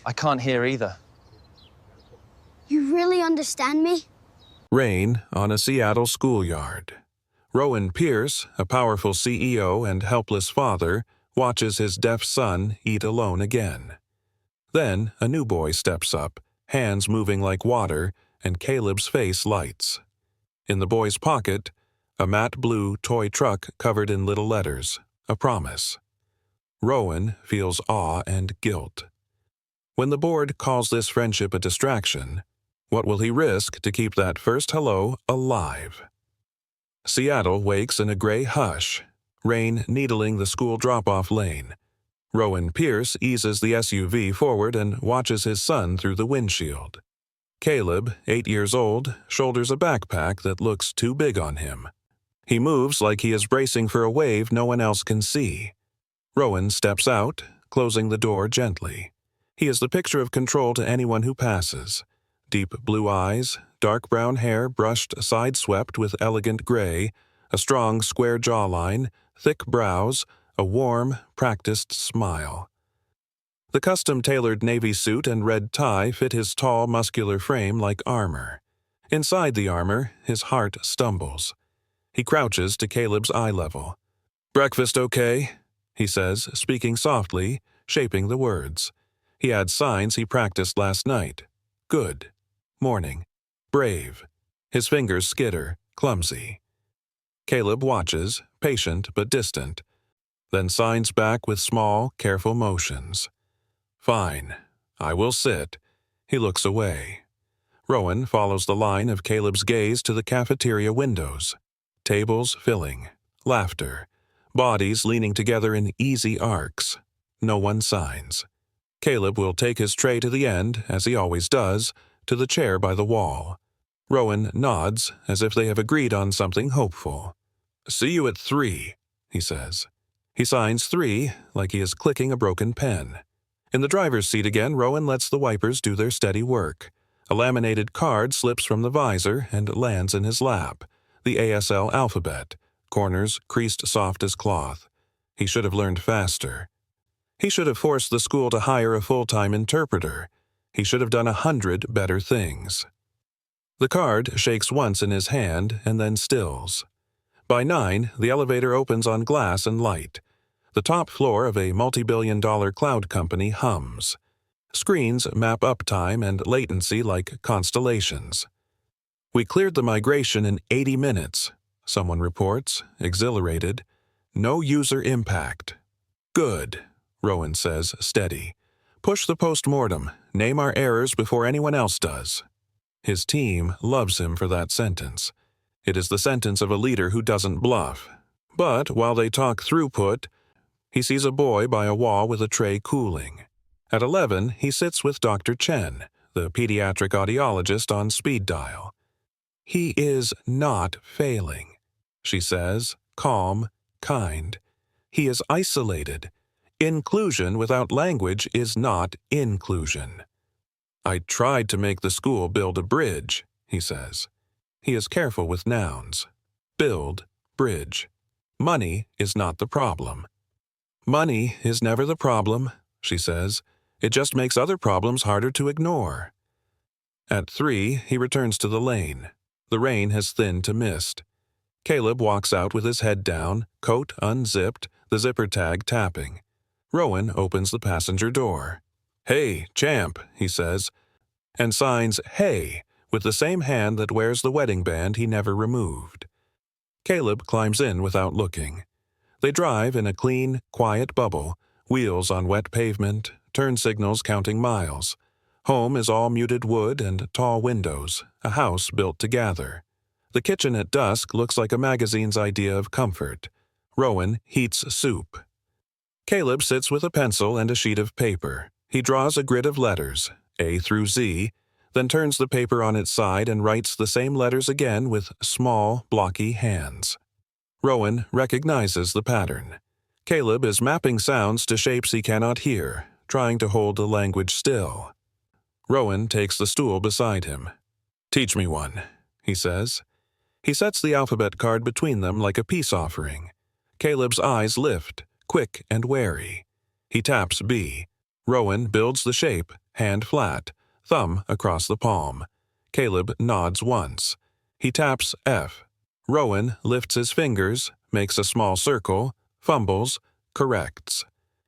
I can't hear either. You really understand me? Rain on a Seattle schoolyard. Rowan Pierce, a powerful CEO and helpless father, watches his deaf son eat alone again. Then a new boy steps up, hands moving like water, and Caleb's face lights. In the boy's pocket, a matte blue toy truck covered in little letters, a promise. Rowan feels awe and guilt. When the board calls this friendship a distraction, what will he risk to keep that first hello alive? Seattle wakes in a gray hush, rain needling the school drop-off lane. Rowan Pierce eases the SUV forward and watches his son through the windshield. Caleb, 8 years old, shoulders a backpack that looks too big on him. He moves like he is bracing for a wave no one else can see. Rowan steps out, closing the door gently. He is the picture of control to anyone who passes. Deep blue eyes, dark brown hair brushed side-swept with elegant gray, a strong square jawline, thick brows, a warm, practiced smile. The custom-tailored navy suit and red tie fit his tall, muscular frame like armor. Inside the armor, his heart stumbles. He crouches to Caleb's eye level. "Breakfast okay?" he says, speaking softly, shaping the words. He adds signs he practiced last night. Good. Morning. Brave. His fingers skitter, clumsy. Caleb watches, patient but distant, then signs back with small, careful motions. Fine. I will sit. He looks away. Rowan follows the line of Caleb's gaze to the cafeteria windows. Tables filling. Laughter. Bodies leaning together in easy arcs. No one signs. Caleb will take his tray to the end, as he always does, to the chair by the wall. Rowan nods, as if they have agreed on something hopeful. "See you at 3, he says. He signs 3, like he is clicking a broken pen. In the driver's seat again, Rowan lets the wipers do their steady work. A laminated card slips from the visor and lands in his lap. The ASL alphabet, corners creased soft as cloth. He should have learned faster. He should have forced the school to hire a full-time interpreter. He should have done 100 better things. The card shakes once in his hand and then stills. By 9, the elevator opens on glass and light. The top floor of a multi-billion-dollar cloud company hums. Screens map uptime and latency like constellations. "We cleared the migration in 80 minutes, someone reports, exhilarated. No user impact. "Good," Rowan says, steady. "Push the post-mortem. Name our errors before anyone else does." His team loves him for that sentence. It is the sentence of a leader who doesn't bluff. But while they talk throughput, he sees a boy by a wall with a tray cooling. At 11, he sits with Dr. Chen, the pediatric audiologist, on speed dial. "He is not failing," she says, calm, kind. "He is isolated. Inclusion without language is not inclusion." "I tried to make the school build a bridge," he says. He is careful with nouns. Build, bridge. Money is not the problem. "Money is never the problem," she says. "It just makes other problems harder to ignore." At 3, he returns to the lane. The rain has thinned to mist. Caleb walks out with his head down, coat unzipped, the zipper tag tapping. Rowan opens the passenger door. "Hey, champ," he says, and signs "Hey" with the same hand that wears the wedding band he never removed. Caleb climbs in without looking. They drive in a clean, quiet bubble, wheels on wet pavement, turn signals counting miles. Home is all muted wood and tall windows, a house built to gather. The kitchen at dusk looks like a magazine's idea of comfort. Rowan heats soup. Caleb sits with a pencil and a sheet of paper. He draws a grid of letters, A through Z, then turns the paper on its side and writes the same letters again with small, blocky hands. Rowan recognizes the pattern. Caleb is mapping sounds to shapes he cannot hear, trying to hold the language still. Rowan takes the stool beside him. "Teach me one," he says. He sets the alphabet card between them like a peace offering. Caleb's eyes lift, quick and wary. He taps B. Rowan builds the shape, hand flat, thumb across the palm. Caleb nods once. He taps F. Rowan lifts his fingers, makes a small circle, fumbles, corrects.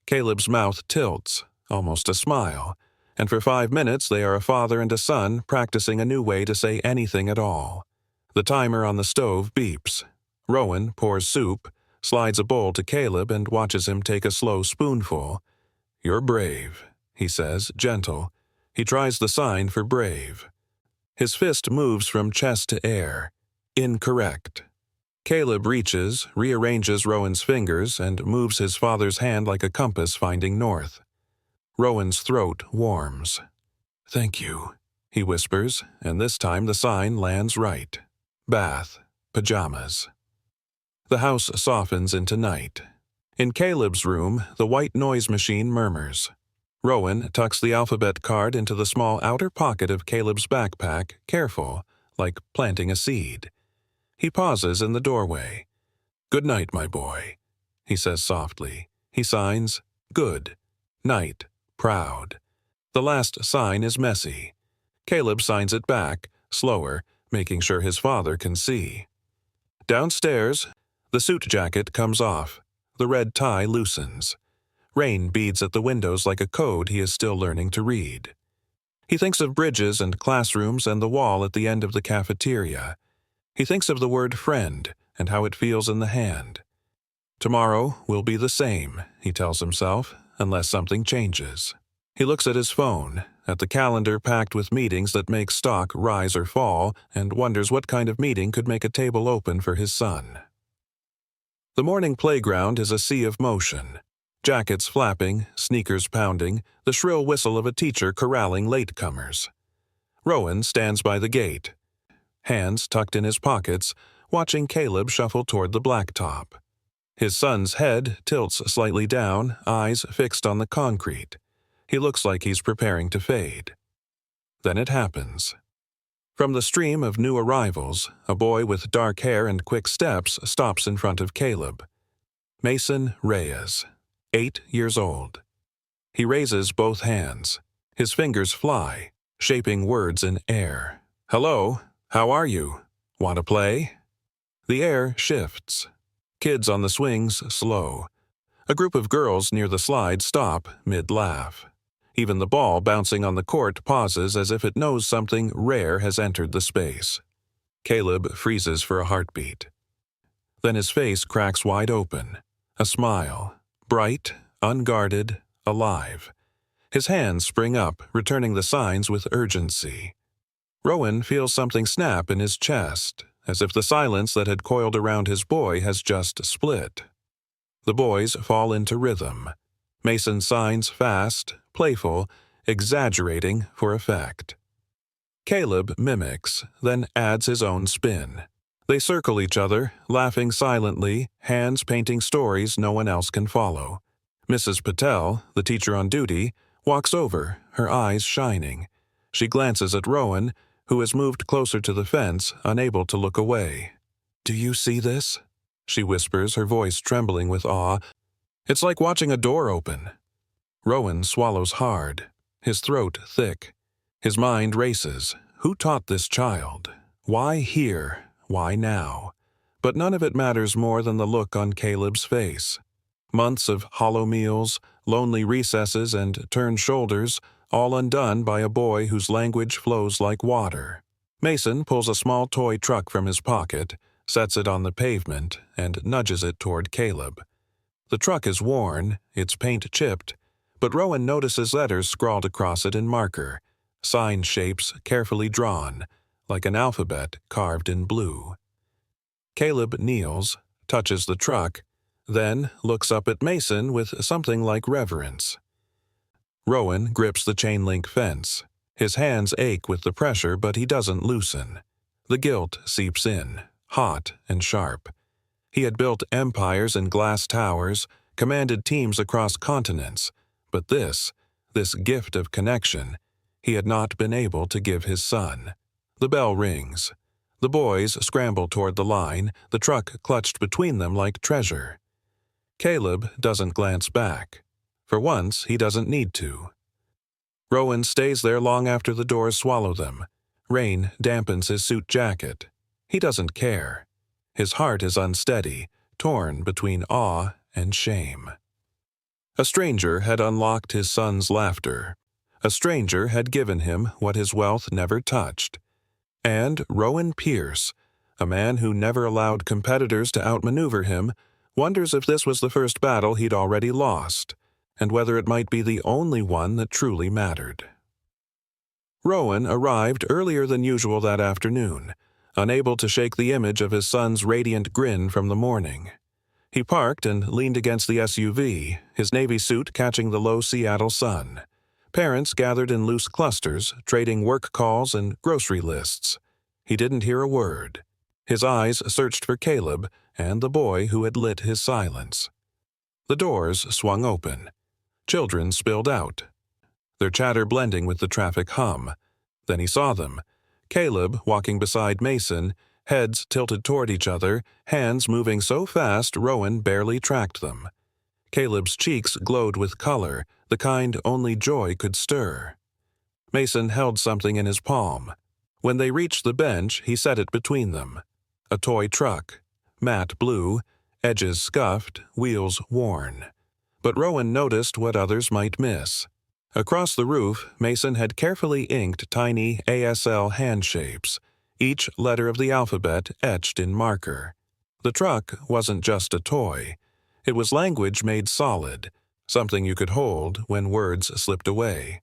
Caleb's mouth tilts, almost a smile, and for 5 minutes they are a father and a son practicing a new way to say anything at all. The timer on the stove beeps. Rowan pours soup, slides a bowl to Caleb and watches him take a slow spoonful. "You're brave," he says, gentle. He tries the sign for brave. His fist moves from chest to air. Incorrect. Caleb reaches, rearranges Rowan's fingers, and moves his father's hand like a compass finding north. Rowan's throat warms. "Thank you," he whispers, and this time the sign lands right. Bath. Pajamas. The house softens into night. In Caleb's room, the white noise machine murmurs. Rowan tucks the alphabet card into the small outer pocket of Caleb's backpack, careful, like planting a seed. He pauses in the doorway. "Good night, my boy," he says softly. He signs, "Good. Night. Proud." The last sign is messy. Caleb signs it back, slower, making sure his father can see. Downstairs, the suit jacket comes off. The red tie loosens. Rain beads at the windows like a code he is still learning to read. He thinks of bridges and classrooms and the wall at the end of the cafeteria. He thinks of the word friend and how it feels in the hand. Tomorrow will be the same, he tells himself, unless something changes. He looks at his phone, at the calendar packed with meetings that make stock rise or fall, and wonders what kind of meeting could make a table open for his son. The morning playground is a sea of motion. Jackets flapping, sneakers pounding, the shrill whistle of a teacher corralling latecomers. Rowan stands by the gate, hands tucked in his pockets, watching Caleb shuffle toward the blacktop. His son's head tilts slightly down, eyes fixed on the concrete. He looks like he's preparing to fade. Then it happens. From the stream of new arrivals, a boy with dark hair and quick steps stops in front of Caleb. Mason Reyes, 8 years old. He raises both hands. His fingers fly, shaping words in air. "Hello, how are you? Want to play?" The air shifts. Kids on the swings slow. A group of girls near the slide stop mid-laugh. Even the ball bouncing on the court pauses as if it knows something rare has entered the space. Caleb freezes for a heartbeat. Then his face cracks wide open. A smile. Bright, unguarded, alive. His hands spring up, returning the signs with urgency. Rowan feels something snap in his chest, as if the silence that had coiled around his boy has just split. The boys fall into rhythm. Mason signs fast, playful, exaggerating for effect. Caleb mimics, then adds his own spin. They circle each other, laughing silently, hands painting stories no one else can follow. Mrs. Patel, the teacher on duty, walks over, her eyes shining. She glances at Rowan, who has moved closer to the fence, unable to look away. "Do you see this?" she whispers, her voice trembling with awe. "It's like watching a door open." Rowan swallows hard, his throat thick. His mind races. Who taught this child? Why here? Why now? But none of it matters more than the look on Caleb's face. Months of hollow meals, lonely recesses, and turned shoulders, all undone by a boy whose language flows like water. Mason pulls a small toy truck from his pocket, sets it on the pavement, and nudges it toward Caleb. The truck is worn, its paint chipped, but Rowan notices letters scrawled across it in marker, sign shapes carefully drawn, like an alphabet carved in blue. Caleb kneels, touches the truck, then looks up at Mason with something like reverence. Rowan grips the chain-link fence. His hands ache with the pressure, but he doesn't loosen. The guilt seeps in, hot and sharp. He had built empires in glass towers, commanded teams across continents, but this gift of connection, he had not been able to give his son. The bell rings. The boys scramble toward the line, the truck clutched between them like treasure. Caleb doesn't glance back. For once, he doesn't need to. Rowan stays there long after the doors swallow them. Rain dampens his suit jacket. He doesn't care. His heart is unsteady, torn between awe and shame. A stranger had unlocked his son's laughter. A stranger had given him what his wealth never touched. And Rowan Pierce, a man who never allowed competitors to outmaneuver him, wonders if this was the first battle he'd already lost, and whether it might be the only one that truly mattered. Rowan arrived earlier than usual that afternoon, unable to shake the image of his son's radiant grin from the morning. He parked and leaned against the SUV, his navy suit catching the low Seattle sun. Parents gathered in loose clusters, trading work calls and grocery lists. He didn't hear a word. His eyes searched for Caleb and the boy who had lit his silence. The doors swung open. Children spilled out, their chatter blending with the traffic hum. Then he saw them. Caleb walking beside Mason, heads tilted toward each other, hands moving so fast Rowan barely tracked them. Caleb's cheeks glowed with color, the kind only joy could stir. Mason held something in his palm. When they reached the bench, he set it between them. A toy truck, matte blue, edges scuffed, wheels worn. But Rowan noticed what others might miss. Across the roof, Mason had carefully inked tiny ASL hand shapes, each letter of the alphabet etched in marker. The truck wasn't just a toy. It was language made solid, something you could hold when words slipped away.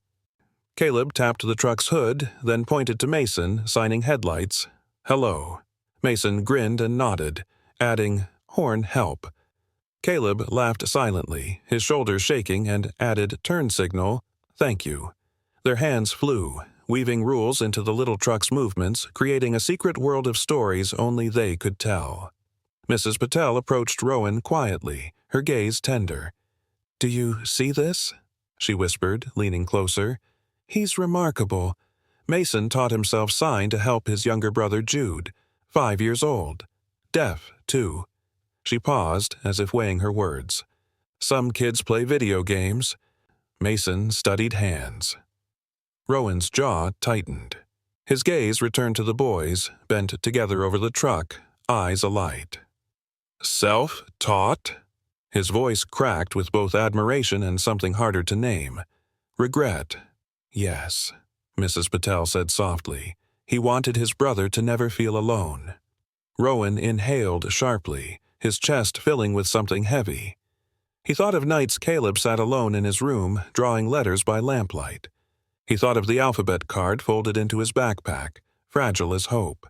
Caleb tapped the truck's hood, then pointed to Mason, signing headlights. "Hello." Mason grinned and nodded, adding, "Horn help." Caleb laughed silently, his shoulders shaking, and added turn signal, "Thank you." Their hands flew, weaving rules into the little truck's movements, creating a secret world of stories only they could tell. Mrs. Patel approached Rowan quietly, her gaze tender. "Do you see this?" she whispered, leaning closer. "He's remarkable. Mason taught himself sign to help his younger brother Jude, 5 years old. Deaf, too." She paused, as if weighing her words. "Some kids play video games." Mason studied hands. Rowan's jaw tightened. His gaze returned to the boys, bent together over the truck, eyes alight. "Self-taught?" His voice cracked with both admiration and something harder to name. "Regret. Yes," Mrs. Patel said softly. He wanted his brother to never feel alone. Rowan inhaled sharply, his chest filling with something heavy. He thought of nights Caleb sat alone in his room, drawing letters by lamplight. He thought of the alphabet card folded into his backpack, fragile as hope.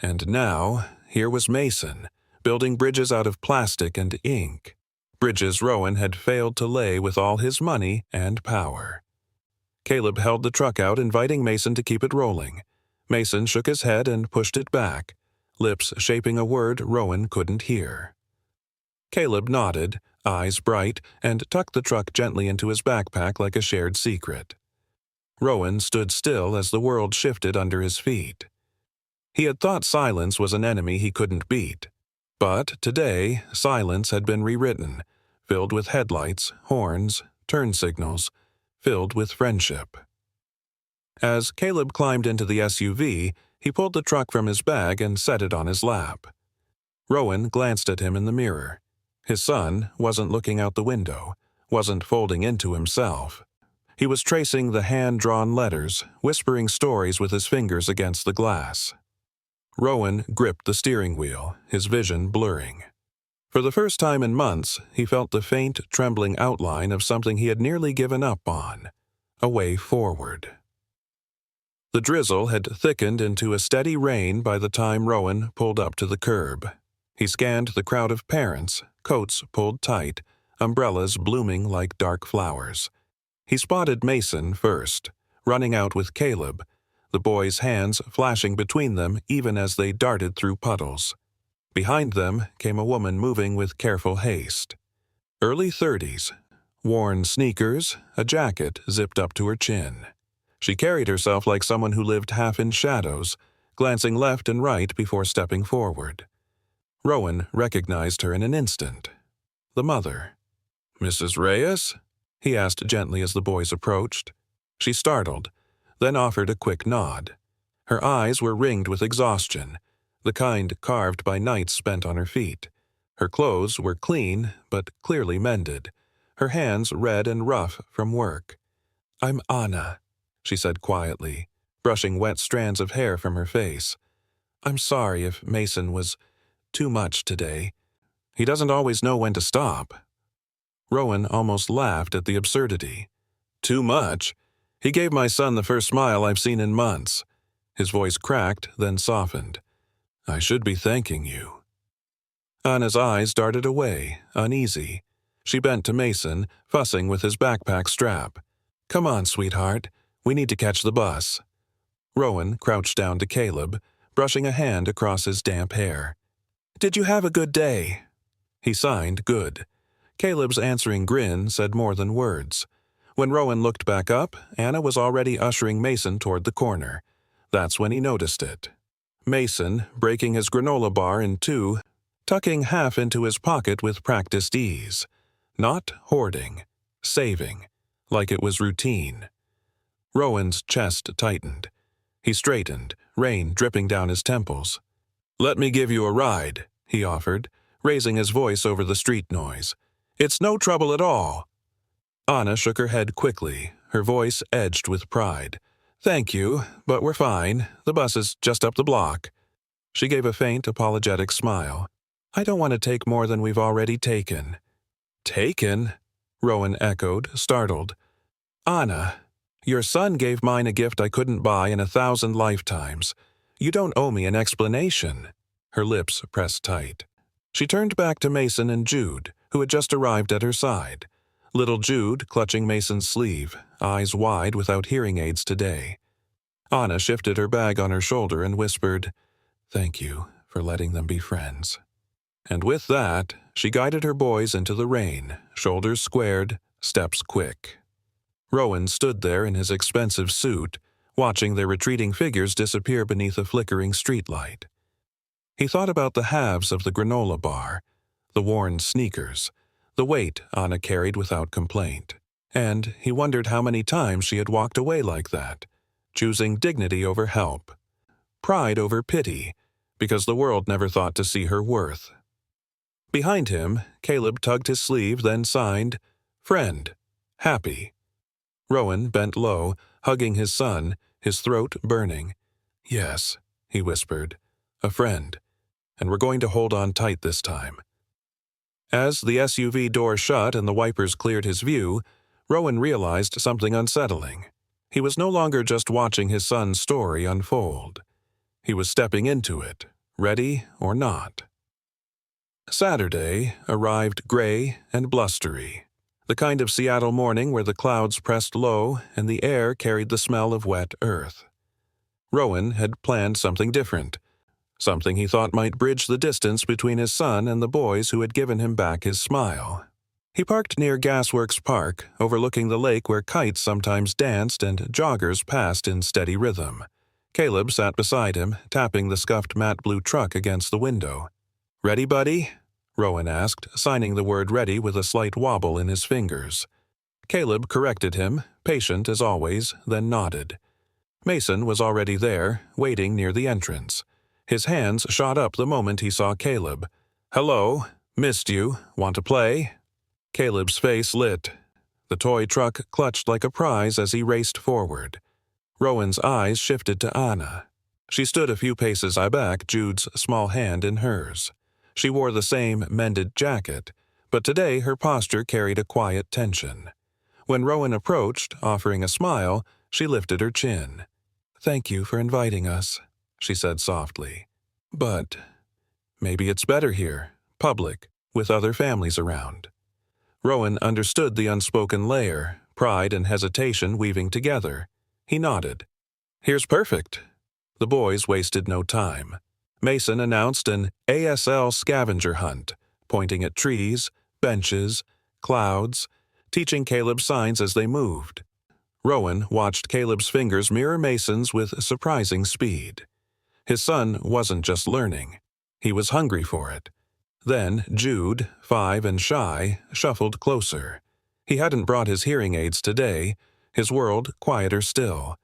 And now, here was Mason, building bridges out of plastic and ink. Bridges Rowan had failed to lay with all his money and power. Caleb held the truck out, inviting Mason to keep it rolling. Mason shook his head and pushed it back, lips shaping a word Rowan couldn't hear. Caleb nodded, eyes bright, and tucked the truck gently into his backpack like a shared secret. Rowan stood still as the world shifted under his feet. He had thought silence was an enemy he couldn't beat. But today, silence had been rewritten, filled with headlights, horns, turn signals, filled with friendship. As Caleb climbed into the SUV, he pulled the truck from his bag and set it on his lap. Rowan glanced at him in the mirror. His son wasn't looking out the window, wasn't folding into himself. He was tracing the hand-drawn letters, whispering stories with his fingers against the glass. Rowan gripped the steering wheel, his vision blurring. For the first time in months, he felt the faint, trembling outline of something he had nearly given up on, a way forward. The drizzle had thickened into a steady rain by the time Rowan pulled up to the curb. He scanned the crowd of parents, coats pulled tight, umbrellas blooming like dark flowers. He spotted Mason first, running out with Caleb, the boy's hands flashing between them even as they darted through puddles. Behind them came a woman moving with careful haste. Early 30s, worn sneakers, a jacket zipped up to her chin. She carried herself like someone who lived half in shadows, glancing left and right before stepping forward. Rowan recognized her in an instant. The mother. "Mrs. Reyes?" he asked gently as the boys approached. She startled, then offered a quick nod. Her eyes were ringed with exhaustion, the kind carved by nights spent on her feet. Her clothes were clean, but clearly mended, her hands red and rough from work. "I'm Anna," she said quietly, brushing wet strands of hair from her face. "I'm sorry if Mason was too much today. He doesn't always know when to stop." Rowan almost laughed at the absurdity. "Too much? He gave my son the first smile I've seen in months." His voice cracked, then softened. "I should be thanking you." Anna's eyes darted away, uneasy. She bent to Mason, fussing with his backpack strap. "Come on, sweetheart. We need to catch the bus." Rowan crouched down to Caleb, brushing a hand across his damp hair. "Did you have a good day?" He signed good. Caleb's answering grin said more than words. When Rowan looked back up, Anna was already ushering Mason toward the corner. That's when he noticed it. Mason, breaking his granola bar in two, tucking half into his pocket with practiced ease. Not hoarding, saving, like it was routine. Rowan's chest tightened. He straightened, rain dripping down his temples. "Let me give you a ride," he offered, raising his voice over the street noise. "It's no trouble at all." Anna shook her head quickly, her voice edged with pride. "Thank you, but we're fine. The bus is just up the block." She gave a faint, apologetic smile. "I don't want to take more than we've already taken." "Taken?" Rowan echoed, startled. "Anna, your son gave mine a gift I couldn't buy in 1,000 lifetimes. You don't owe me an explanation." Her lips pressed tight. She turned back to Mason and Jude, who had just arrived at her side. Little Jude clutching Mason's sleeve, eyes wide without hearing aids today. Anna shifted her bag on her shoulder and whispered, "Thank you for letting them be friends." And with that, she guided her boys into the rain, shoulders squared, steps quick. Rowan stood there in his expensive suit, watching their retreating figures disappear beneath a flickering streetlight. He thought about the halves of the granola bar, the worn sneakers, the weight Anna carried without complaint, and he wondered how many times she had walked away like that, choosing dignity over help, pride over pity, because the world never thought to see her worth. Behind him, Caleb tugged his sleeve, then signed, "Friend, happy." Rowan bent low, hugging his son, his throat burning. "Yes," he whispered, "a friend, and we're going to hold on tight this time." As the SUV door shut and the wipers cleared his view, Rowan realized something unsettling. He was no longer just watching his son's story unfold. He was stepping into it, ready or not. Saturday arrived gray and blustery, the kind of Seattle morning where the clouds pressed low and the air carried the smell of wet earth. Rowan had planned something different, something he thought might bridge the distance between his son and the boys who had given him back his smile. He parked near Gasworks Park, overlooking the lake where kites sometimes danced and joggers passed in steady rhythm. Caleb sat beside him, tapping the scuffed matte blue truck against the window. "Ready, buddy?" Rowan asked, signing the word ready with a slight wobble in his fingers. Caleb corrected him, patient as always, then nodded. Mason was already there, waiting near the entrance. His hands shot up the moment he saw Caleb. "Hello, missed you. Want to play?" Caleb's face lit. The toy truck clutched like a prize as he raced forward. Rowan's eyes shifted to Anna. She stood a few paces back, Jude's small hand in hers. She wore the same mended jacket, but today her posture carried a quiet tension. When Rowan approached, offering a smile, she lifted her chin. "Thank you for inviting us," she said softly. "But maybe it's better here, public, with other families around." Rowan understood the unspoken layer, pride and hesitation weaving together. He nodded. "Here's perfect." The boys wasted no time. Mason announced an ASL scavenger hunt, pointing at trees, benches, clouds, teaching Caleb signs as they moved. Rowan watched Caleb's fingers mirror Mason's with surprising speed. His son wasn't just learning. He was hungry for it. Then Jude, 5 and shy, shuffled closer. He hadn't brought his hearing aids today. his world quieter still.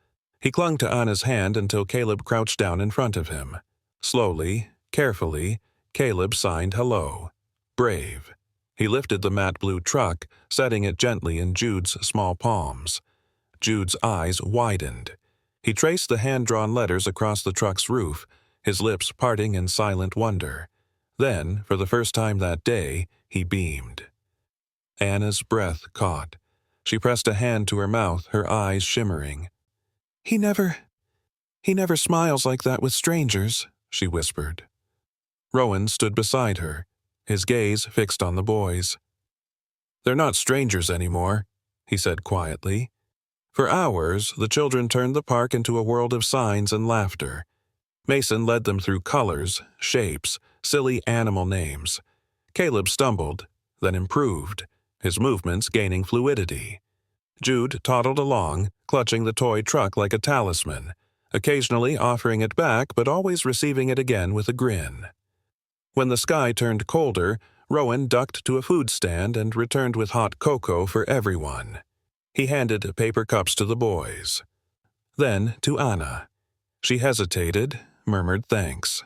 He clung to Anna's hand until Caleb crouched down in front of him. Slowly, carefully, Caleb signed hello. Brave. He lifted the matte blue truck, setting it gently in Jude's small palms. Jude's eyes widened. He traced the hand-drawn letters across the truck's roof, his lips parting in silent wonder. Then, for the first time that day, he beamed. Anna's breath caught. She pressed a hand to her mouth, her eyes shimmering. He never smiles like that with strangers," she whispered. Rowan stood beside her, his gaze fixed on the boys. "They're not strangers anymore," he said quietly. For hours, the children turned the park into a world of signs and laughter. Mason led them through colors, shapes, silly animal names. Caleb stumbled, then improved, his movements gaining fluidity. Jude toddled along, clutching the toy truck like a talisman, occasionally offering it back but always receiving it again with a grin. When the sky turned colder, Rowan ducked to a food stand and returned with hot cocoa for everyone. He handed paper cups to the boys. Then to Anna. She hesitated, murmured thanks.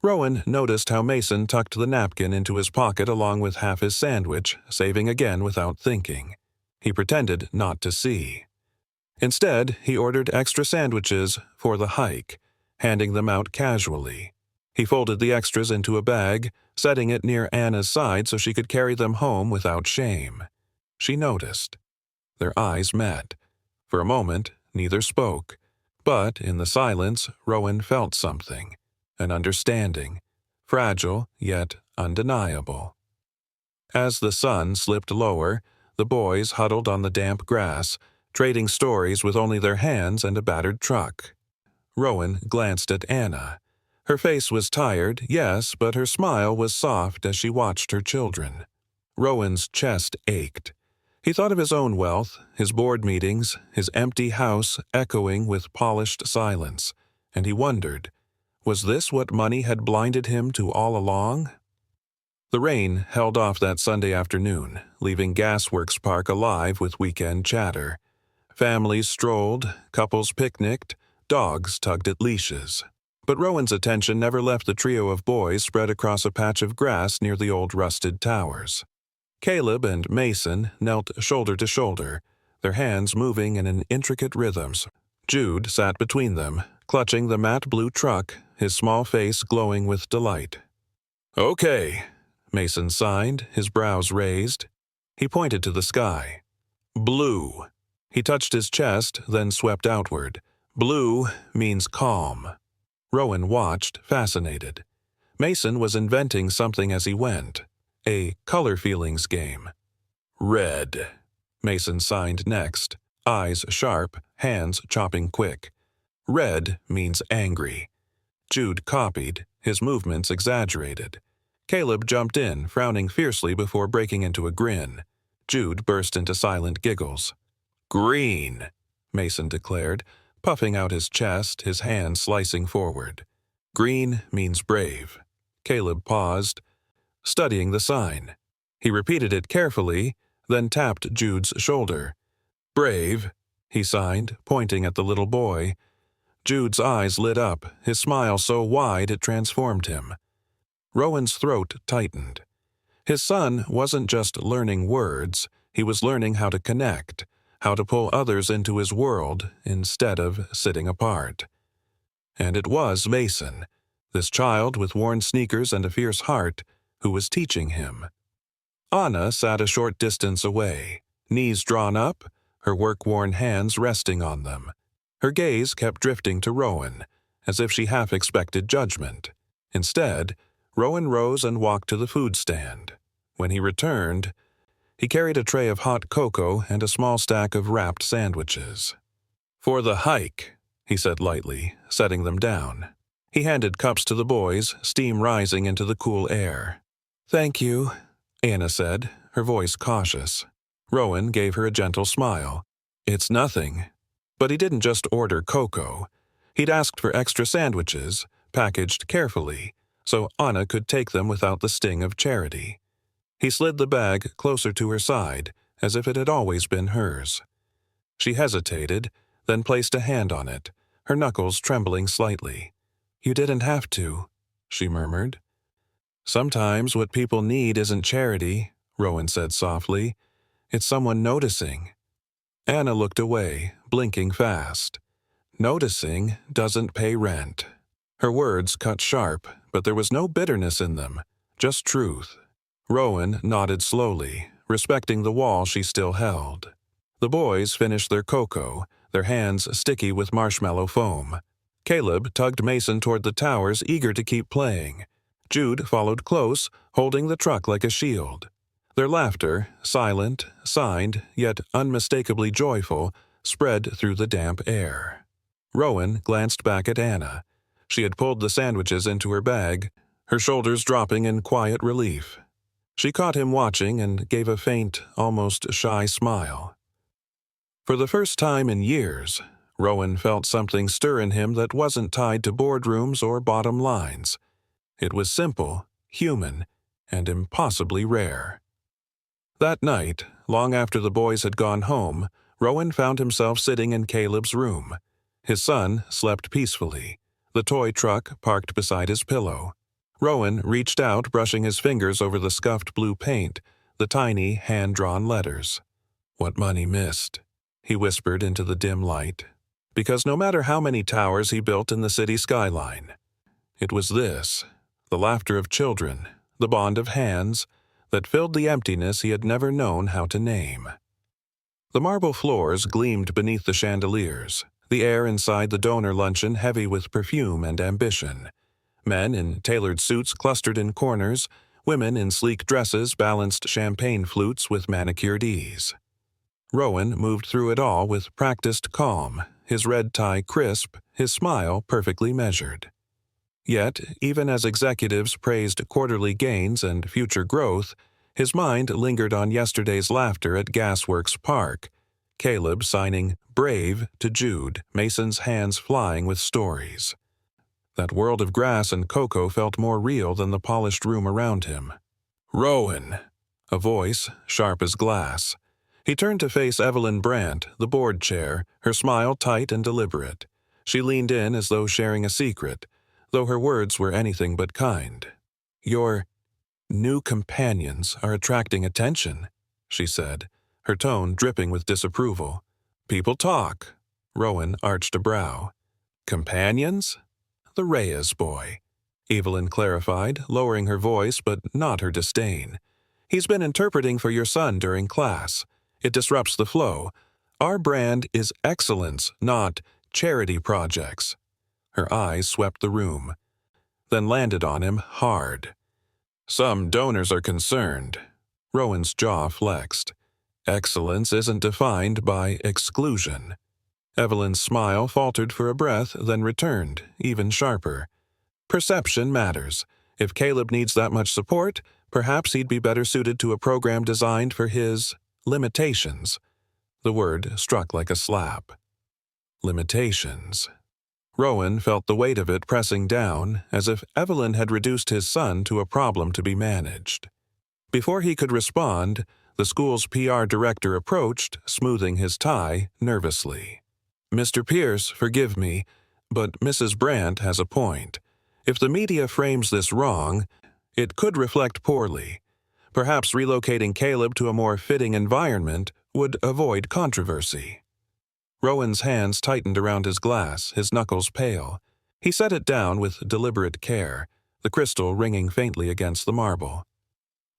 Rowan noticed how Mason tucked the napkin into his pocket along with half his sandwich, saving again without thinking. He pretended not to see. Instead, he ordered extra sandwiches for the hike, handing them out casually. He folded the extras into a bag, setting it near Anna's side so she could carry them home without shame. She noticed. Their eyes met. For a moment, neither spoke. But in the silence, Rowan felt something. An understanding. Fragile, yet undeniable. As the sun slipped lower, the boys huddled on the damp grass, trading stories with only their hands and a battered truck. Rowan glanced at Anna. Her face was tired, yes, but her smile was soft as she watched her children. Rowan's chest ached. He thought of his own wealth, his board meetings, his empty house echoing with polished silence, and he wondered, was this what money had blinded him to all along? The rain held off that Sunday afternoon, leaving Gasworks Park alive with weekend chatter. Families strolled, couples picnicked, dogs tugged at leashes. But Rowan's attention never left the trio of boys spread across a patch of grass near the old rusted towers. Caleb and Mason knelt shoulder to shoulder, their hands moving in an intricate rhythms. Jude sat between them, clutching the matte blue truck, his small face glowing with delight. "Okay," Mason signed, his brows raised. He pointed to the sky. "Blue." He touched his chest, then swept outward. "Blue means calm." Rowan watched, fascinated. Mason was inventing something as he went. A color feelings game. "Red." Mason signed next, eyes sharp, hands chopping quick. "Red means angry." Jude copied, his movements exaggerated. Caleb jumped in, frowning fiercely before breaking into a grin. Jude burst into silent giggles. "Green," Mason declared, puffing out his chest, his hand slicing forward. "Green means brave." Caleb paused, studying the sign. He repeated it carefully, then tapped Jude's shoulder. "Brave," he signed, pointing at the little boy. Jude's eyes lit up, his smile so wide it transformed him. Rowan's throat tightened. His son wasn't just learning words, he was learning how to connect, how to pull others into his world instead of sitting apart. And it was Mason, this child with worn sneakers and a fierce heart, who was teaching him. Anna sat a short distance away, knees drawn up, her work-worn hands resting on them. Her gaze kept drifting to Rowan, as if she half expected judgment. Instead, Rowan rose and walked to the food stand. When he returned, he carried a tray of hot cocoa and a small stack of wrapped sandwiches. "For the hike," he said lightly, setting them down. He handed cups to the boys, steam rising into the cool air. "Thank you," Anna said, her voice cautious. Rowan gave her a gentle smile. "It's nothing." But he didn't just order cocoa. He'd asked for extra sandwiches, packaged carefully, so Anna could take them without the sting of charity. He slid the bag closer to her side, as if it had always been hers. She hesitated, then placed a hand on it, her knuckles trembling slightly. "You didn't have to," she murmured. "Sometimes what people need isn't charity," Rowan said softly. "It's someone noticing." Anna looked away, blinking fast. "Noticing doesn't pay rent." Her words cut sharp, but there was no bitterness in them, just truth. Rowan nodded slowly, respecting the wall she still held. The boys finished their cocoa, their hands sticky with marshmallow foam. Caleb tugged Mason toward the towers, eager to keep playing. Jude followed close, holding the truck like a shield. Their laughter, silent, signed, yet unmistakably joyful, spread through the damp air. Rowan glanced back at Anna. She had pulled the sandwiches into her bag, her shoulders dropping in quiet relief. She caught him watching and gave a faint, almost shy smile. For the first time in years, Rowan felt something stir in him that wasn't tied to boardrooms or bottom lines. It was simple, human, and impossibly rare. That night, long after the boys had gone home, Rowan found himself sitting in Caleb's room. His son slept peacefully, the toy truck parked beside his pillow. Rowan reached out, brushing his fingers over the scuffed blue paint, the tiny hand-drawn letters. "What money missed," he whispered into the dim light. Because no matter how many towers he built in the city skyline, it was this, the laughter of children, the bond of hands, that filled the emptiness he had never known how to name. The marble floors gleamed beneath the chandeliers, the air inside the donor luncheon heavy with perfume and ambition. Men in tailored suits clustered in corners, women in sleek dresses balanced champagne flutes with manicured ease. Rowan moved through it all with practiced calm, his red tie crisp, his smile perfectly measured. Yet, even as executives praised quarterly gains and future growth, his mind lingered on yesterday's laughter at Gasworks Park, Caleb signing "Brave" to Jude, Mason's hands flying with stories. That world of grass and cocoa felt more real than the polished room around him. "Rowan!" A voice, sharp as glass. He turned to face Evelyn Brandt, the board chair, her smile tight and deliberate. She leaned in as though sharing a secret, though her words were anything but kind. "Your new companions are attracting attention," she said, her tone dripping with disapproval. "People talk." Rowan arched a brow. "Companions?" "The Reyes boy," Evelyn clarified, lowering her voice but not her disdain. "He's been interpreting for your son during class. It disrupts the flow. Our brand is excellence, not charity projects." Her eyes swept the room, then landed on him hard. "Some donors are concerned." Rowan's jaw flexed. "Excellence isn't defined by exclusion." Evelyn's smile faltered for a breath, then returned, even sharper. "Perception matters. If Caleb needs that much support, perhaps he'd be better suited to a program designed for his limitations." The word struck like a slap. Limitations. Rowan felt the weight of it pressing down, as if Evelyn had reduced his son to a problem to be managed. Before he could respond, the school's PR director approached, smoothing his tie nervously. "Mr. Pierce, forgive me, but Mrs. Brandt has a point. If the media frames this wrong, it could reflect poorly. Perhaps relocating Caleb to a more fitting environment would avoid controversy." Rowan's hands tightened around his glass, his knuckles pale. He set it down with deliberate care, the crystal ringing faintly against the marble.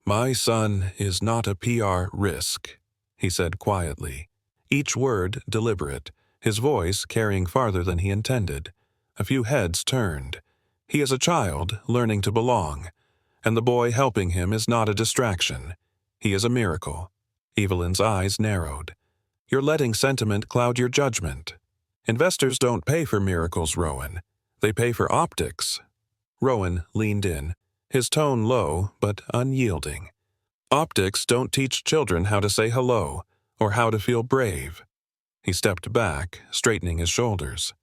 "My son is not a PR risk," he said quietly, each word deliberate, his voice carrying farther than he intended. A few heads turned. "He is a child, learning to belong, and the boy helping him is not a distraction. He is a miracle." Evelyn's eyes narrowed. "You're letting sentiment cloud your judgment. Investors don't pay for miracles, Rowan. They pay for optics." Rowan leaned in, his tone low but unyielding. "Optics don't teach children how to say hello or how to feel brave." He stepped back, straightening his shoulders.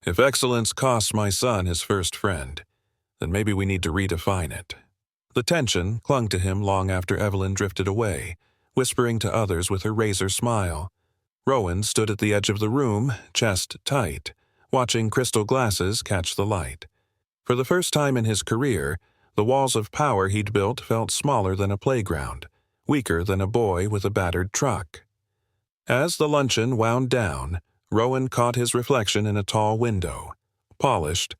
"If excellence costs my son his first friend, then maybe we need to redefine it." The tension clung to him long after Evelyn drifted away, whispering to others with her razor smile. Rowan stood at the edge of the room, chest tight, watching crystal glasses catch the light. For the first time in his career, the walls of power he'd built felt smaller than a playground, weaker than a boy with a battered truck. As the luncheon wound down, Rowan caught his reflection in a tall window, polished,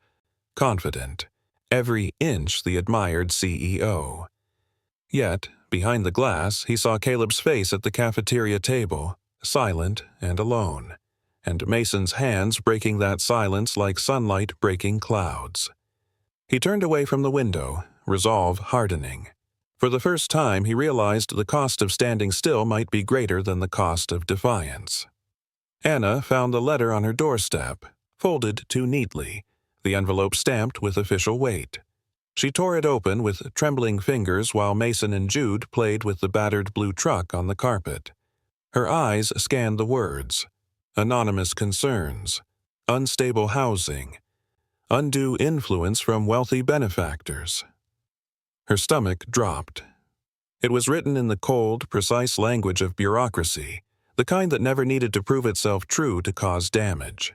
confident, every inch the admired CEO. Yet, behind the glass, he saw Caleb's face at the cafeteria table, silent and alone, and Mason's hands breaking that silence like sunlight breaking clouds. He turned away from the window, resolve hardening. For the first time, he realized the cost of standing still might be greater than the cost of defiance. Anna found the letter on her doorstep, folded too neatly, the envelope stamped with official weight. She tore it open with trembling fingers while Mason and Jude played with the battered blue truck on the carpet. Her eyes scanned the words: anonymous concerns, unstable housing, undue influence from wealthy benefactors. Her stomach dropped. It was written in the cold, precise language of bureaucracy, the kind that never needed to prove itself true to cause damage.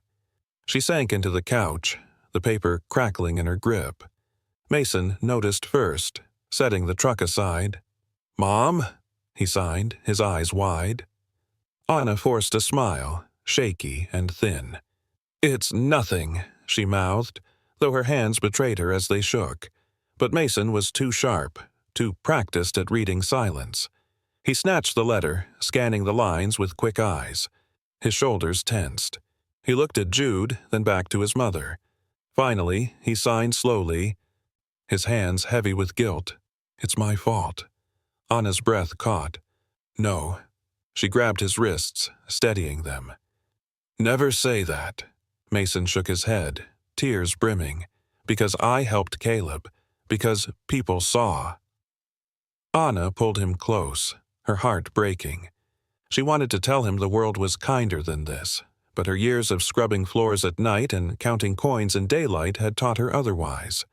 She sank into the couch, the paper crackling in her grip. Mason noticed first, setting the truck aside. "Mom?" he signed, his eyes wide. Anna forced a smile, shaky and thin. "It's nothing," she mouthed, though her hands betrayed her as they shook. But Mason was too sharp, too practiced at reading silence. He snatched the letter, scanning the lines with quick eyes. His shoulders tensed. He looked at Jude, then back to his mother. Finally, he signed slowly, his hands heavy with guilt. "It's my fault." Anna's breath caught. "No." She grabbed his wrists, steadying them. "Never say that." Mason shook his head, tears brimming. "Because I helped Caleb. Because people saw." Anna pulled him close, her heart breaking. She wanted to tell him the world was kinder than this, but her years of scrubbing floors at night and counting coins in daylight had taught her otherwise.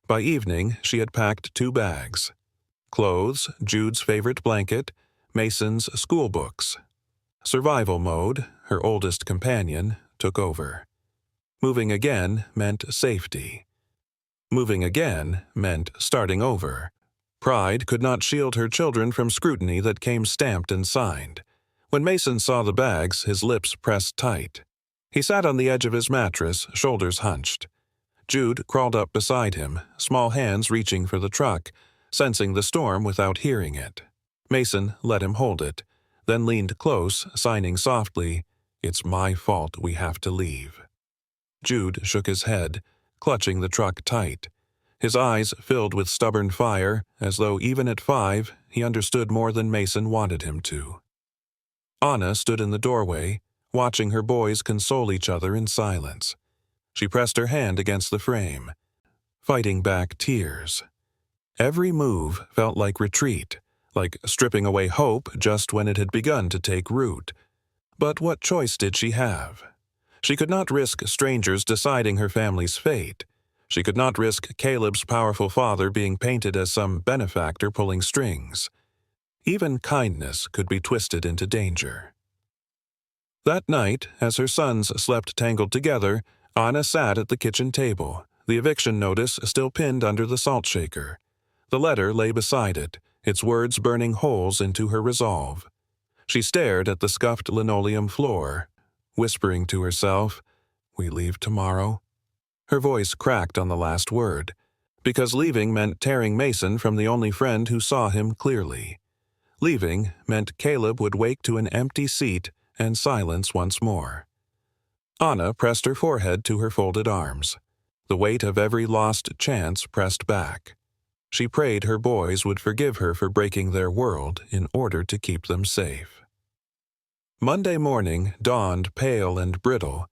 By evening, she had packed 2 bags. Clothes, Jude's favorite blanket, Mason's school books. Survival mode, her oldest companion, took over. Moving again meant safety. Moving again meant starting over. Pride could not shield her children from scrutiny that came stamped and signed. When Mason saw the bags, his lips pressed tight. He sat on the edge of his mattress, shoulders hunched. Jude crawled up beside him, small hands reaching for the truck, sensing the storm without hearing it. Mason let him hold it, then leaned close, signing softly, "It's my fault we have to leave." Jude shook his head, clutching the truck tight. His eyes filled with stubborn fire, as though even at 5, he understood more than Mason wanted him to. Anna stood in the doorway, watching her boys console each other in silence. She pressed her hand against the frame, fighting back tears. Every move felt like retreat, like stripping away hope just when it had begun to take root. But what choice did she have? She could not risk strangers deciding her family's fate. She could not risk Caleb's powerful father being painted as some benefactor pulling strings. Even kindness could be twisted into danger. That night, as her sons slept tangled together, Anna sat at the kitchen table, the eviction notice still pinned under the salt shaker. The letter lay beside it, its words burning holes into her resolve. She stared at the scuffed linoleum floor, whispering to herself, "We leave tomorrow." Her voice cracked on the last word, because leaving meant tearing Mason from the only friend who saw him clearly. Leaving meant Caleb would wake to an empty seat and silence once more. Anna pressed her forehead to her folded arms. The weight of every lost chance pressed back. She prayed her boys would forgive her for breaking their world in order to keep them safe. Monday morning dawned pale and brittle.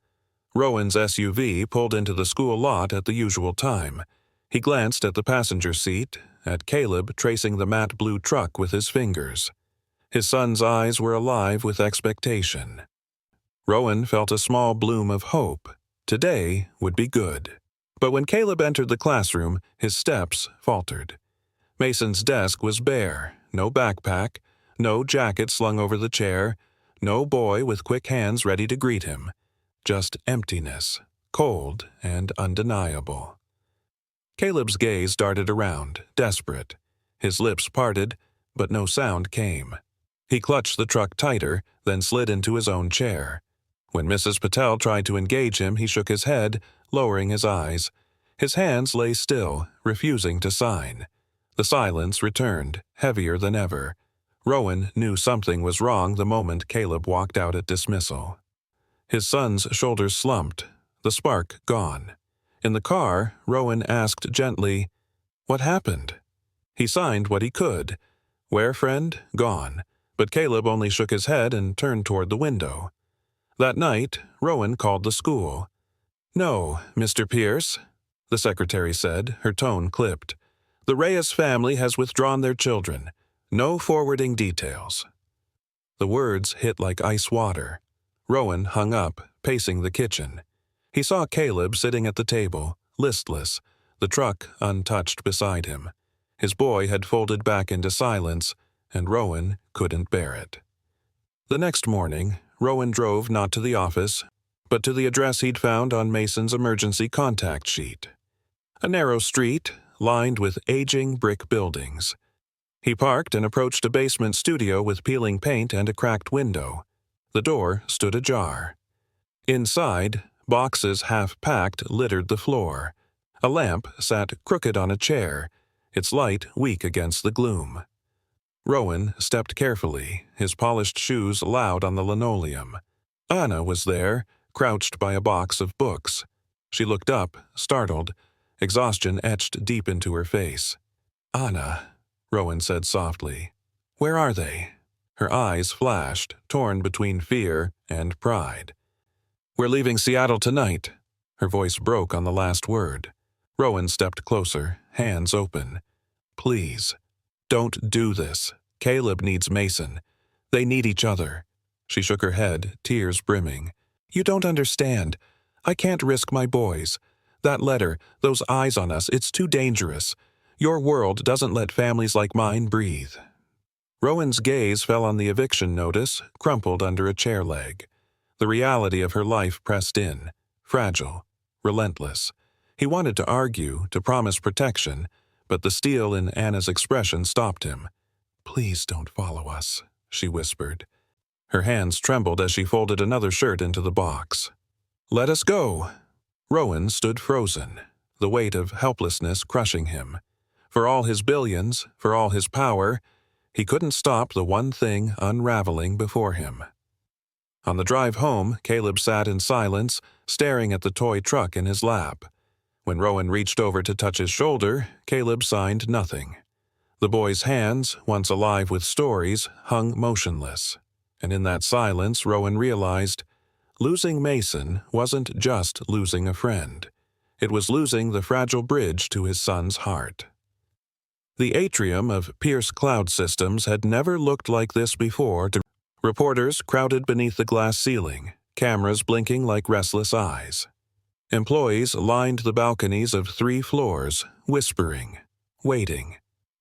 Rowan's SUV pulled into the school lot at the usual time. He glanced at the passenger seat, at Caleb tracing the matte blue truck with his fingers. His son's eyes were alive with expectation. Rowan felt a small bloom of hope. Today would be good. But when Caleb entered the classroom, his steps faltered. Mason's desk was bare, no backpack, no jacket slung over the chair, No boy with quick hands ready to greet him. Just emptiness, cold and undeniable. Caleb's gaze darted around, desperate. His lips parted, but no sound came. He clutched the truck tighter, then slid into his own chair. When Mrs. Patel tried to engage him, he shook his head, lowering his eyes. His hands lay still, refusing to sign. The silence returned, heavier than ever. Rowan knew something was wrong the moment Caleb walked out at dismissal. His son's shoulders slumped, the spark gone. In the car, Rowan asked gently, "What happened?" He signed what he could. "Where, friend?" Gone. But Caleb only shook his head and turned toward the window. That night, Rowan called the school. "No, Mr. Pierce," the secretary said, her tone clipped. "The Reyes family has withdrawn their children. No forwarding details." The words hit like ice water. Rowan hung up, pacing the kitchen. He saw Caleb sitting at the table, listless, the truck untouched beside him. His boy had folded back into silence, and Rowan couldn't bear it. The next morning, Rowan drove not to the office, but to the address he'd found on Mason's emergency contact sheet. A narrow street, lined with aging brick buildings. He parked and approached a basement studio with peeling paint and a cracked window. The door stood ajar. Inside, boxes half-packed littered the floor. A lamp sat crooked on a chair, its light weak against the gloom. Rowan stepped carefully, his polished shoes loud on the linoleum. Anna was there, crouched by a box of books. She looked up, startled, exhaustion etched deep into her face. "Anna," Rowan said softly. "Where are they?" Her eyes flashed, torn between fear and pride. "We're leaving Seattle tonight." Her voice broke on the last word. Rowan stepped closer, hands open. "Please, don't do this. Caleb needs Mason. They need each other." She shook her head, tears brimming. "You don't understand. I can't risk my boys. That letter, those eyes on us, it's too dangerous. Your world doesn't let families like mine breathe." Rowan's gaze fell on the eviction notice, crumpled under a chair leg. The reality of her life pressed in, fragile, relentless. He wanted to argue, to promise protection, but the steel in Anna's expression stopped him. "Please don't follow us," she whispered. Her hands trembled as she folded another shirt into the box. "Let us go." Rowan stood frozen, the weight of helplessness crushing him. For all his billions, for all his power, he couldn't stop the one thing unraveling before him. On the drive home, Caleb sat in silence, staring at the toy truck in his lap. When Rowan reached over to touch his shoulder, Caleb signed nothing. The boy's hands, once alive with stories, hung motionless. And in that silence, Rowan realized, losing Mason wasn't just losing a friend. It was losing the fragile bridge to his son's heart. The atrium of Pierce Cloud Systems had never looked like this before. Reporters crowded beneath the glass ceiling, cameras blinking like restless eyes. Employees lined the balconies of 3 floors, whispering, waiting.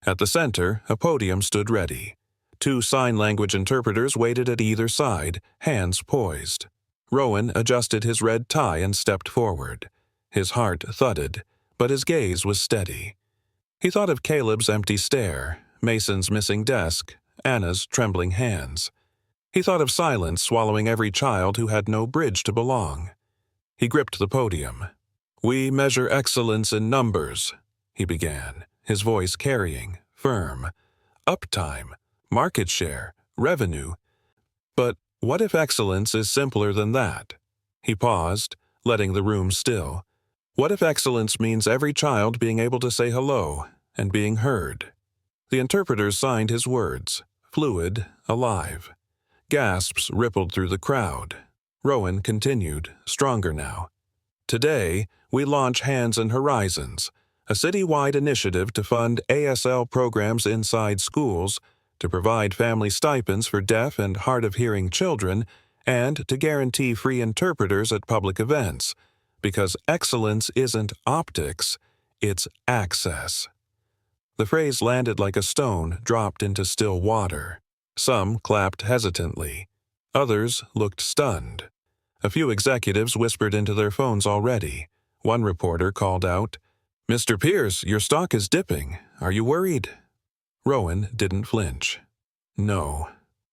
At the center, a podium stood ready. 2 sign language interpreters waited at either side, hands poised. Rowan adjusted his red tie and stepped forward. His heart thudded, but his gaze was steady. He thought of Caleb's empty stare, Mason's missing desk, Anna's trembling hands. He thought of silence swallowing every child who had no bridge to belong. He gripped the podium. "We measure excellence in numbers," he began, his voice carrying, firm. "Uptime, market share, revenue. But what if excellence is simpler than that?" He paused, letting the room still. What if excellence means every child being able to say hello and being heard? The interpreters signed his words, fluid, alive. Gasps rippled through the crowd. Rowan continued, stronger now. "Today, we launch Hands and Horizons, a citywide initiative to fund ASL programs inside schools, to provide family stipends for deaf and hard-of-hearing children, and to guarantee free interpreters at public events. Because excellence isn't optics, it's access." The phrase landed like a stone dropped into still water. Some clapped hesitantly. Others looked stunned. A few executives whispered into their phones already. One reporter called out, "Mr. Pierce, your stock is dipping. Are you worried?" Rowan didn't flinch. "No.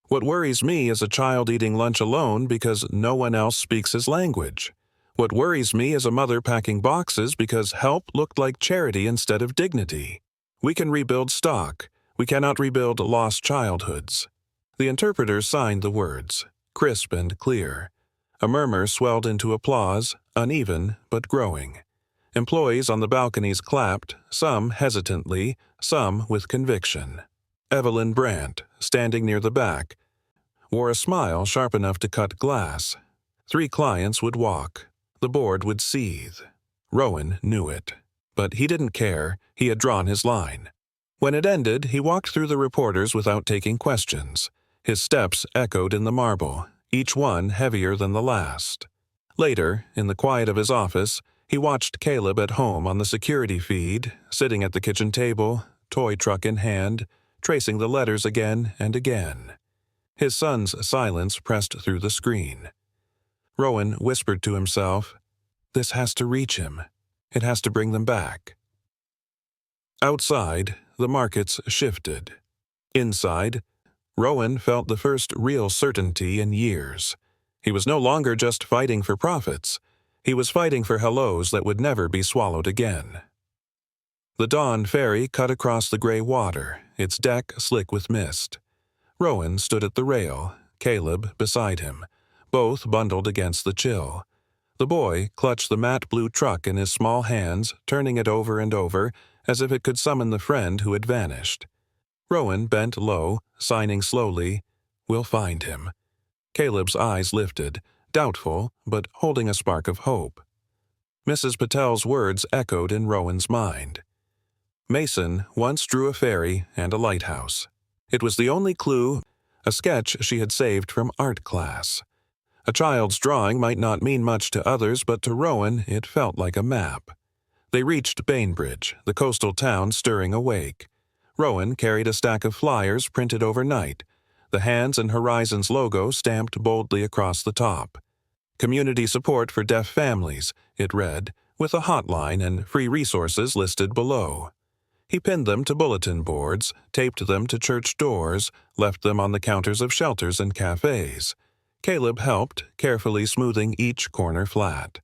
What worries me is a child eating lunch alone because no one else speaks his language. What worries me is a mother packing boxes because help looked like charity instead of dignity. We can rebuild stock. We cannot rebuild lost childhoods." The interpreter signed the words, crisp and clear. A murmur swelled into applause, uneven but growing. Employees on the balconies clapped, some hesitantly, some with conviction. Evelyn Brandt, standing near the back, wore a smile sharp enough to cut glass. 3 clients would walk. The board would seethe. Rowan knew it. But he didn't care. He had drawn his line. When it ended, he walked through the reporters without taking questions. His steps echoed in the marble, each one heavier than the last. Later, in the quiet of his office, he watched Caleb at home on the security feed, sitting at the kitchen table, toy truck in hand, tracing the letters again and again. His son's silence pressed through the screen. Rowan whispered to himself, "This has to reach him. It has to bring them back." Outside, the markets shifted. Inside, Rowan felt the first real certainty in years. He was no longer just fighting for profits. He was fighting for hellos that would never be swallowed again. The Dawn ferry cut across the gray water, its deck slick with mist. Rowan stood at the rail, Caleb beside him, both bundled against the chill. The boy clutched the matte blue truck in his small hands, turning it over and over, as if it could summon the friend who had vanished. Rowan bent low, signing slowly, "We'll find him." Caleb's eyes lifted, doubtful, but holding a spark of hope. Mrs. Patel's words echoed in Rowan's mind. Mason once drew a ferry and a lighthouse. It was the only clue, a sketch she had saved from art class. A child's drawing might not mean much to others, but to Rowan it felt like a map. They reached Bainbridge, the coastal town stirring awake. Rowan carried a stack of flyers printed overnight, the Hands and Horizons logo stamped boldly across the top. "Community support for deaf families," it read, with a hotline and free resources listed below. He pinned them to bulletin boards, taped them to church doors, left them on the counters of shelters and cafes. Caleb helped, carefully smoothing each corner flat.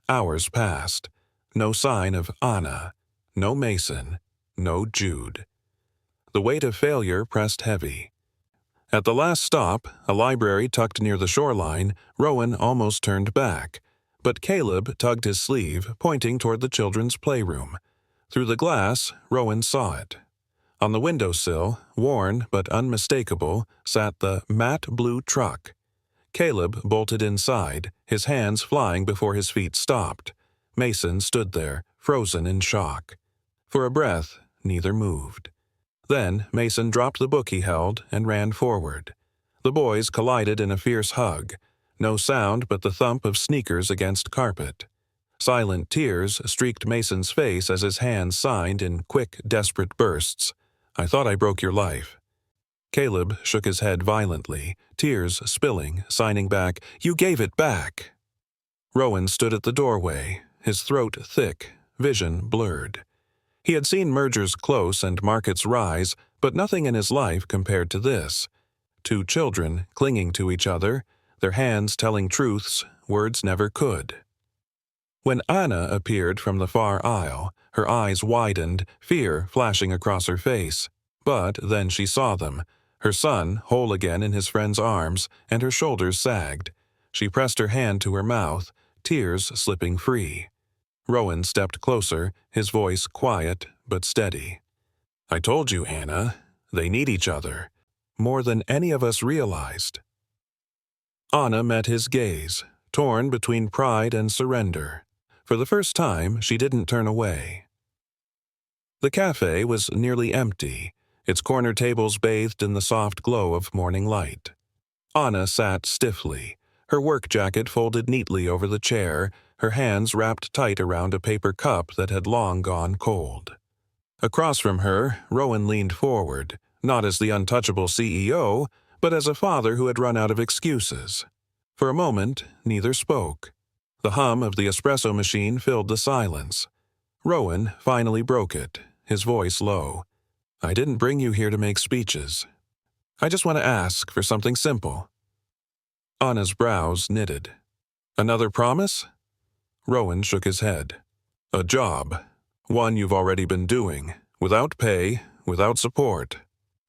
Hours passed. No sign of Anna. No Mason. No Jude. The weight of failure pressed heavy. At the last stop, a library tucked near the shoreline, Rowan almost turned back. But Caleb tugged his sleeve, pointing toward the children's playroom. Through the glass, Rowan saw it. On the windowsill, worn but unmistakable, sat the matte blue truck. Caleb bolted inside, his hands flying before his feet stopped. Mason stood there, frozen in shock. For a breath, neither moved. Then Mason dropped the book he held and ran forward. The boys collided in a fierce hug. No sound but the thump of sneakers against carpet. Silent tears streaked Mason's face as his hands signed in quick, desperate bursts. "I thought I broke your life." Caleb shook his head violently, tears spilling, signing back, "You gave it back." Rowan stood at the doorway, his throat thick, vision blurred. He had seen mergers close and markets rise, but nothing in his life compared to this. 2 children clinging to each other, their hands telling truths words never could. When Anna appeared from the far aisle, her eyes widened, fear flashing across her face. But then she saw them, her son whole again in his friend's arms, and her shoulders sagged. She pressed her hand to her mouth, tears slipping free. Rowan stepped closer, his voice quiet but steady. "I told you, Anna, they need each other, more than any of us realized." Anna met his gaze, torn between pride and surrender. For the first time, she didn't turn away. The cafe was nearly empty, its corner tables bathed in the soft glow of morning light. Anna sat stiffly, her work jacket folded neatly over the chair, her hands wrapped tight around a paper cup that had long gone cold. Across from her, Rowan leaned forward, not as the untouchable CEO, but as a father who had run out of excuses. For a moment, neither spoke. The hum of the espresso machine filled the silence. Rowan finally broke it, his voice low. "I didn't bring you here to make speeches. I just want to ask for something simple." Anna's brows knitted. "Another promise?" Rowan shook his head. "A job. One you've already been doing, without pay, without support."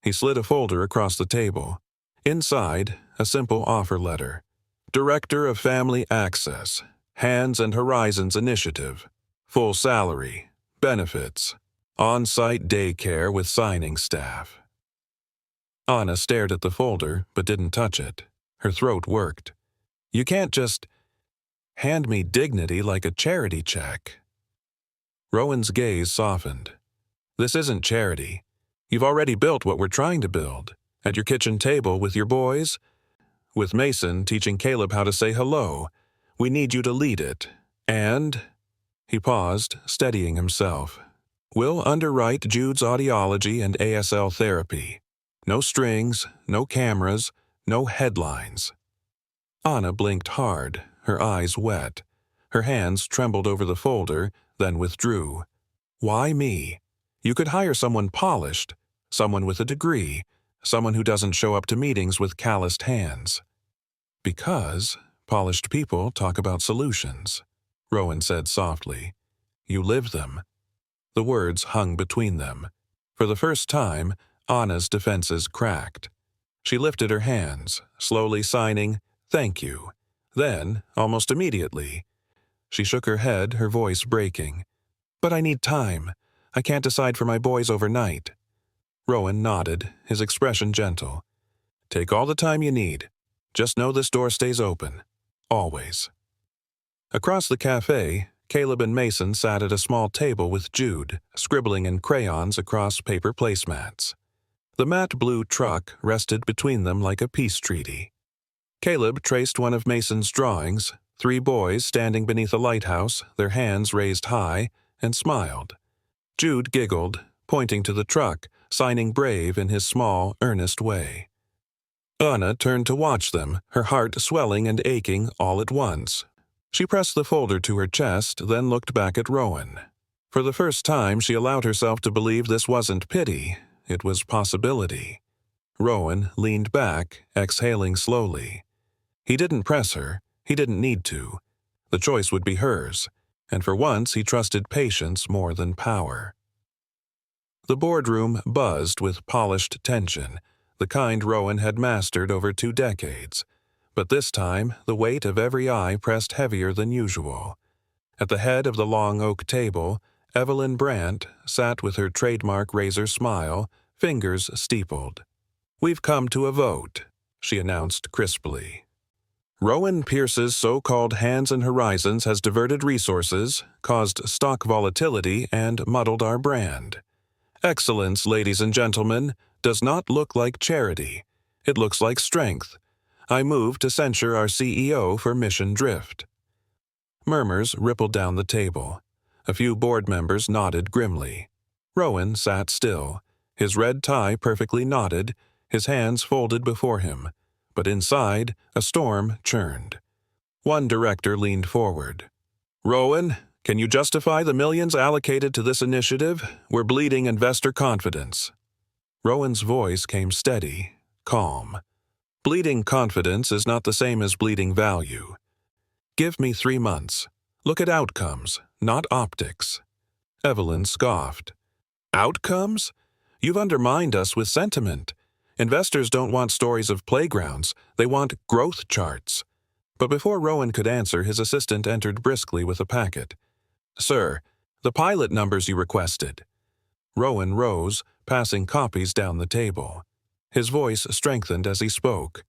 He slid a folder across the table. Inside, a simple offer letter. Director of Family Access, Hands and Horizons Initiative. Full salary, benefits, on-site daycare with signing staff. Anna stared at the folder, but didn't touch it. Her throat worked. "You can't just hand me dignity like a charity check." Rowan's gaze softened. "This isn't charity. You've already built what we're trying to build. At your kitchen table with your boys. With Mason teaching Caleb how to say hello. We need you to lead it. And..." He paused, steadying himself. "We'll underwrite Jude's audiology and ASL therapy. No strings, no cameras, no headlines." Anna blinked hard, her eyes wet. Her hands trembled over the folder, then withdrew. "Why me? You could hire someone polished, someone with a degree, someone who doesn't show up to meetings with calloused hands." "Because polished people talk about solutions," Rowan said softly. "You live them." The words hung between them. For the first time, Anna's defenses cracked. She lifted her hands, slowly signing, "Thank you." Then, almost immediately, she shook her head, her voice breaking. "But I need time. I can't decide for my boys overnight." Rowan nodded, his expression gentle. "Take all the time you need. Just know this door stays open. Always." Across the cafe, Caleb and Mason sat at a small table with Jude, scribbling in crayons across paper placemats. The matte blue truck rested between them like a peace treaty. Caleb traced one of Mason's drawings, 3 boys standing beneath a lighthouse, their hands raised high, and smiled. Jude giggled, pointing to the truck, signing brave in his small, earnest way. Anna turned to watch them, her heart swelling and aching all at once. She pressed the folder to her chest, then looked back at Rowan. For the first time, she allowed herself to believe this wasn't pity, it was possibility. Rowan leaned back, exhaling slowly. He didn't press her, he didn't need to. The choice would be hers, and for once he trusted patience more than power. The boardroom buzzed with polished tension, the kind Rowan had mastered over 2 decades. But this time, the weight of every eye pressed heavier than usual. At the head of the long oak table, Evelyn Brandt sat with her trademark razor smile, fingers steepled. "We've come to a vote," she announced crisply. "Rowan Pierce's so-called Hands and Horizons has diverted resources, caused stock volatility, and muddled our brand. Excellence, ladies and gentlemen, does not look like charity. It looks like strength. I move to censure our CEO for mission drift." Murmurs rippled down the table. A few board members nodded grimly. Rowan sat still, his red tie perfectly knotted, his hands folded before him. But inside, a storm churned. One director leaned forward. "Rowan, can you justify the millions allocated to this initiative? We're bleeding investor confidence." Rowan's voice came steady, calm. "Bleeding confidence is not the same as bleeding value. Give me 3 months. Look at outcomes, not optics." Evelyn scoffed. "Outcomes? You've undermined us with sentiment. Investors don't want stories of playgrounds, they want growth charts." But before Rowan could answer, his assistant entered briskly with a packet. "Sir, the pilot numbers you requested." Rowan rose, passing copies down the table. His voice strengthened as he spoke.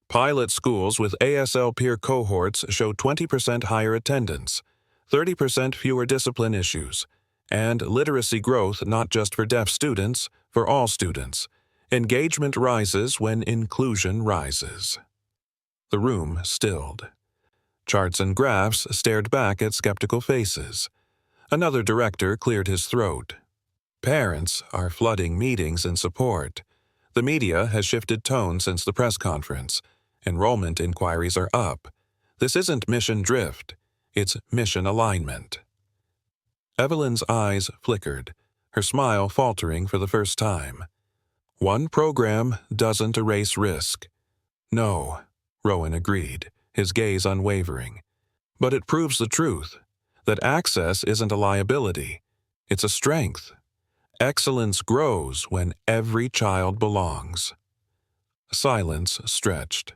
"Pilot schools with ASL peer cohorts show 20% higher attendance, 30% fewer discipline issues, and literacy growth not just for deaf students, for all students. Engagement rises when inclusion rises." The room stilled. Charts and graphs stared back at skeptical faces. Another director cleared his throat. "Parents are flooding meetings in support. The media has shifted tone since the press conference. Enrollment inquiries are up. This isn't mission drift, it's mission alignment. Evelyn's eyes flickered, her smile faltering for the first time. One program doesn't erase risk. No, Rowan agreed, his gaze unwavering. But it proves the truth, that access isn't a liability, it's a strength. Excellence grows when every child belongs. Silence stretched.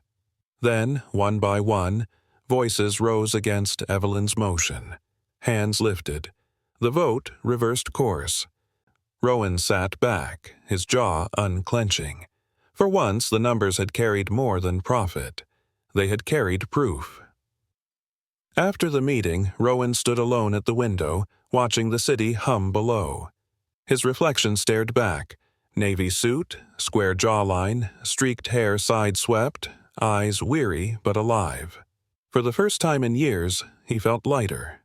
Then, one by one, voices rose against Evelyn's motion. Hands lifted. The vote reversed course. Rowan sat back, his jaw unclenching. For once, the numbers had carried more than profit. They had carried proof. After the meeting, Rowan stood alone at the window, watching the city hum below. His reflection stared back. Navy suit, square jawline, streaked hair side-swept, eyes weary but alive. For the first time in years, he felt lighter.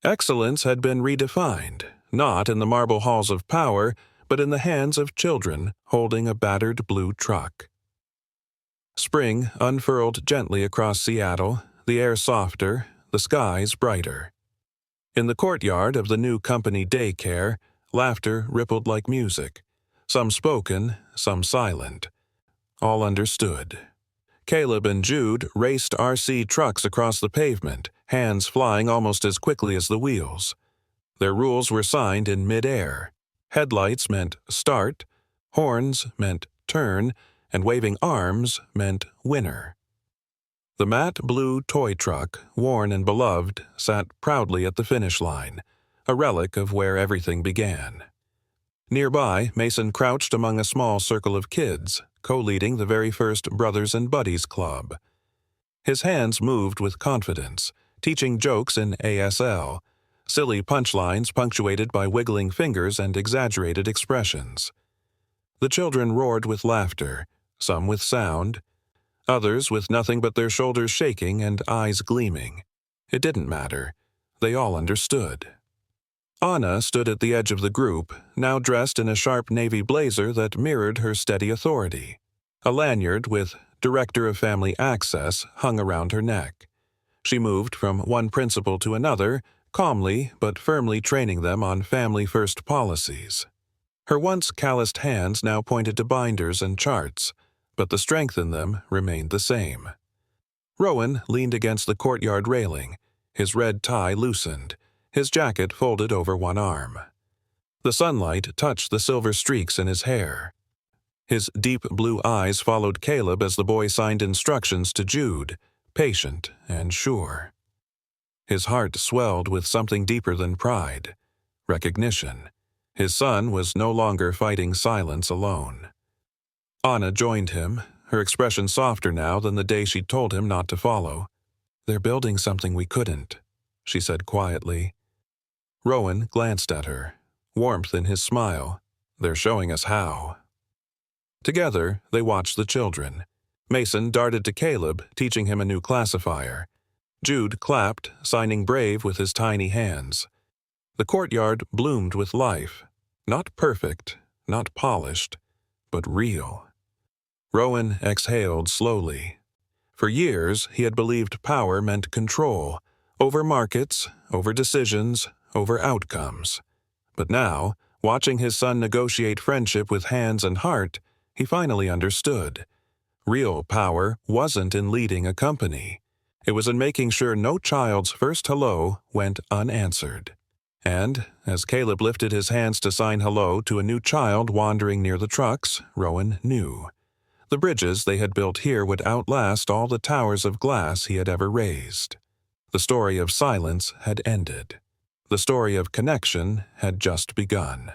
Excellence had been redefined, not in the marble halls of power, but in the hands of children holding a battered blue truck. Spring unfurled gently across Seattle, the air softer, the skies brighter. In the courtyard of the new company daycare, laughter rippled like music, some spoken, some silent. All understood. Caleb and Jude raced RC trucks across the pavement, hands flying almost as quickly as the wheels. Their rules were signed in mid-air. Headlights meant start, horns meant turn, and waving arms meant winner. The matte blue toy truck, worn and beloved, sat proudly at the finish line, a relic of where everything began. Nearby, Mason crouched among a small circle of kids, co-leading the very first Brothers and Buddies Club. His hands moved with confidence, teaching jokes in ASL, silly punchlines punctuated by wiggling fingers and exaggerated expressions. The children roared with laughter, some with sound, others with nothing but their shoulders shaking and eyes gleaming. It didn't matter. They all understood. Anna stood at the edge of the group, now dressed in a sharp navy blazer that mirrored her steady authority. A lanyard with Director of Family Access hung around her neck. She moved from one principal to another, calmly but firmly training them on family-first policies. Her once calloused hands now pointed to binders and charts, but the strength in them remained the same. Rowan leaned against the courtyard railing, his red tie loosened, his jacket folded over one arm. The sunlight touched the silver streaks in his hair. His deep blue eyes followed Caleb as the boy signed instructions to Jude, patient and sure. His heart swelled with something deeper than pride, recognition. His son was no longer fighting silence alone. Anna joined him, her expression softer now than the day she'd told him not to follow. "They're building something we couldn't," she said quietly. Rowan glanced at her, warmth in his smile. "They're showing us how." Together, they watched the children. Mason darted to Caleb, teaching him a new classifier. Jude clapped, signing brave with his tiny hands. The courtyard bloomed with life. Not perfect, not polished, but real. Rowan exhaled slowly. For years, he had believed power meant control, over markets, over decisions, over outcomes. But now, watching his son negotiate friendship with hands and heart, he finally understood. Real power wasn't in leading a company. It was in making sure no child's first hello went unanswered. And, as Caleb lifted his hands to sign hello to a new child wandering near the trucks, Rowan knew. The bridges they had built here would outlast all the towers of glass he had ever raised. The story of silence had ended. The story of connection had just begun.